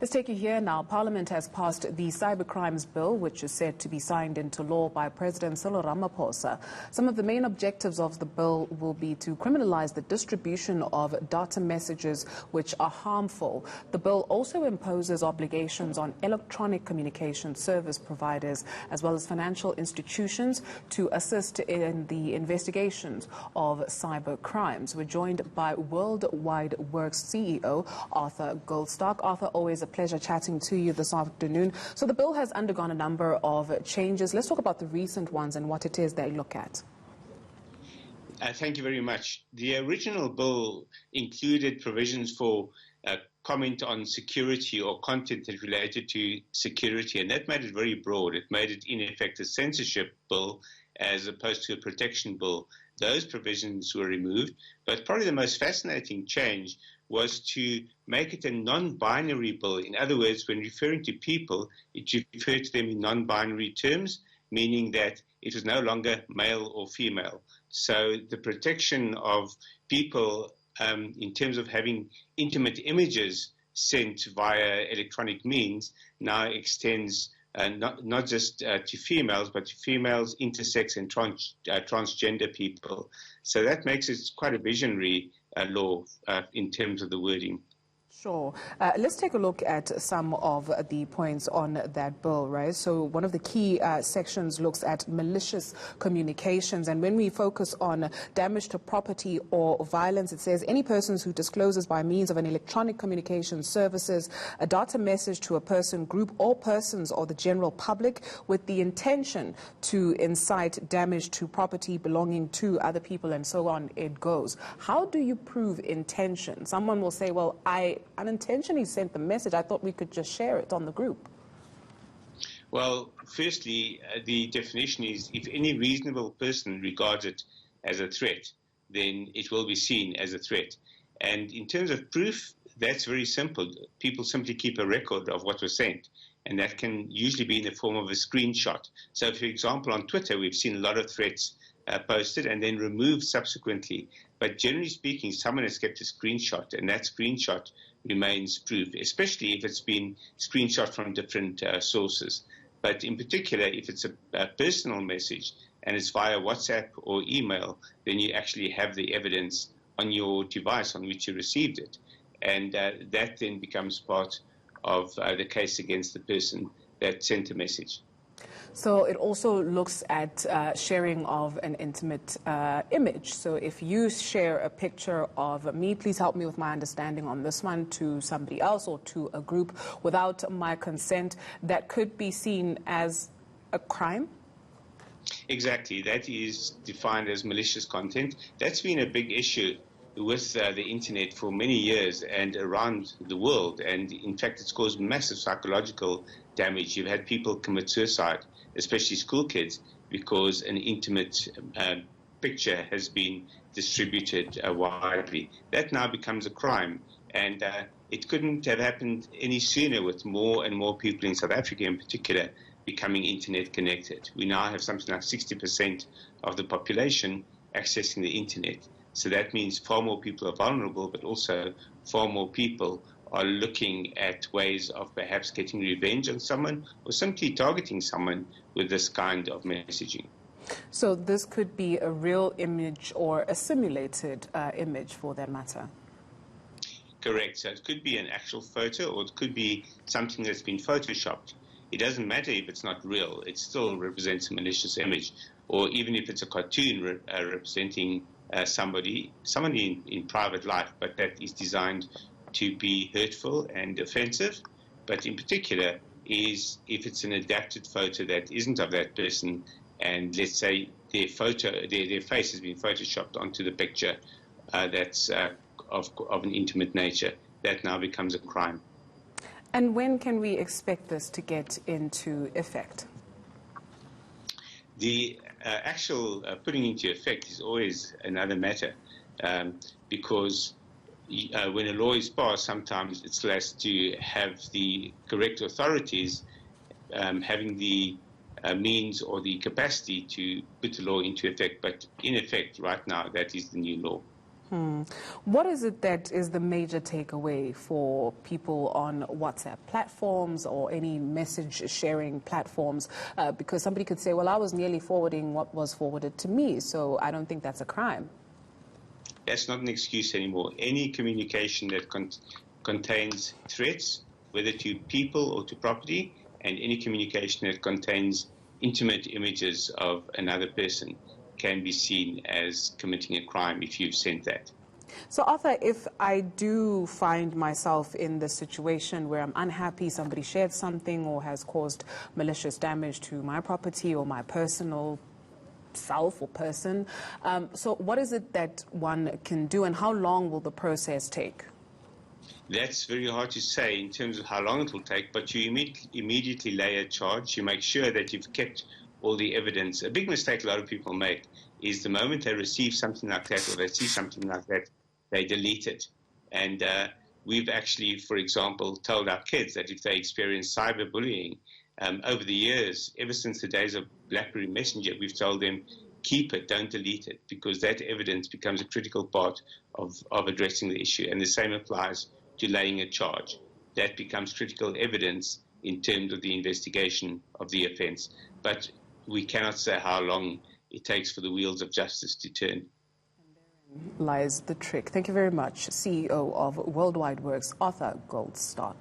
Let's take you here now. Parliament has passed the Cybercrimes Bill, which is set to be signed into law by President Cyril Ramaphosa. Some of the main objectives of the bill will be to criminalise the distribution of data messages which are harmful. The bill also imposes obligations on electronic communication service providers as well as financial institutions to assist in the investigations of cyber crimes. We're joined by World Wide Worx CEO Arthur Goldstuck. Arthur, always a pleasure chatting to you this afternoon. So the bill has undergone a number of changes. Let's talk about the recent ones and what it is they look at. Thank you very much. The original bill included provisions for comment on security or content that related to security, and that made it very broad. It made it, in effect, a censorship bill as opposed to a protection bill. Those provisions were removed, but probably the most fascinating change was to make it a non-binary bill. In other words, when referring to people, it referred to them in non-binary terms, meaning that it was no longer male or female. So the protection of people in terms of having intimate images sent via electronic means now extends not just to females, but to females, intersex and transgender people. So that makes it quite a visionary law in terms of the wording. Sure. Let's take a look at some of the points on that bill, right? So one of the key sections looks at malicious communications. And when we focus on damage to property or violence, it says any persons who discloses by means of an electronic communication services a data message to a person, group, or persons or the general public with the intention to incite damage to property belonging to other people and so on, it goes. How do you prove intention? Someone will say, well, I unintentionally sent the message. I thought we could just share it on the group. Well, firstly, the definition is if any reasonable person regards it as a threat, then it will be seen as a threat. And in terms of proof, that's very simple. People simply keep a record of what was sent, and that can usually be in the form of a screenshot. So, for example, on Twitter, we've seen a lot of threats posted and then removed subsequently. But generally speaking, someone has kept a screenshot, and that screenshot remains proof, especially if it's been screenshot from different sources. But in particular, if it's a personal message and it's via WhatsApp or email, then you actually have the evidence on your device on which you received it. And that then becomes part of the case against the person that sent the message. So it also looks at sharing of an intimate image. So if you share a picture of me, please help me with my understanding on this one, to somebody else or to a group without my consent, that could be seen as a crime? Exactly. That is defined as malicious content. That's been a big issue with the internet for many years and around the world. And in fact, it's caused massive psychological damage. You've had people commit suicide, especially school kids, because an intimate picture has been distributed widely. That now becomes a crime. And it couldn't have happened any sooner with more and more people in South Africa in particular becoming internet connected. We now have something like 60% of the population accessing the internet. So that means far more people are vulnerable, but also far more people are looking at ways of perhaps getting revenge on someone or simply targeting someone with this kind of messaging. So this could be a real image or a simulated image for that matter? Correct. So it could be an actual photo or it could be something that's been photoshopped. It doesn't matter if it's not real. It still represents a malicious image. Or even if it's a cartoon representing somebody in private life, but that is designed to be hurtful and offensive. But in particular is if it's an adapted photo that isn't of that person, and let's say their face has been photoshopped onto the picture that's of an intimate nature, that now becomes a crime. And when can we expect this to get into effect? The actual putting into effect is always another matter because when a law is passed, sometimes it still has to have the correct authorities having the means or the capacity to put the law into effect. But in effect, right now, that is the new law. What is it that is the major takeaway for people on WhatsApp platforms or any message sharing platforms? Because somebody could say, well, I was nearly forwarding what was forwarded to me, so I don't think that's a crime. That's not an excuse anymore. Any communication that contains threats, whether to people or to property, and any communication that contains intimate images of another person can be seen as committing a crime if you've sent that. So, Arthur, if I do find myself in the situation where I'm unhappy, somebody shared something or has caused malicious damage to my property or my personal self or person, so what is it that one can do, and how long will the process take? That's very hard to say in terms of how long it will take, but you immediately lay a charge. You make sure that you've kept all the evidence. A big mistake a lot of people make is the moment they receive something like that or they see something like that, they delete it. And we've actually, for example, told our kids that if they experience cyberbullying over the years, ever since the days of BlackBerry Messenger, we've told them, keep it, don't delete it, because that evidence becomes a critical part of addressing the issue. And the same applies to laying a charge. That becomes critical evidence in terms of the investigation of the offence. But we cannot say how long it takes for the wheels of justice to turn. Lies the trick. Thank you very much, CEO of World Wide Worx, Arthur Goldstuck.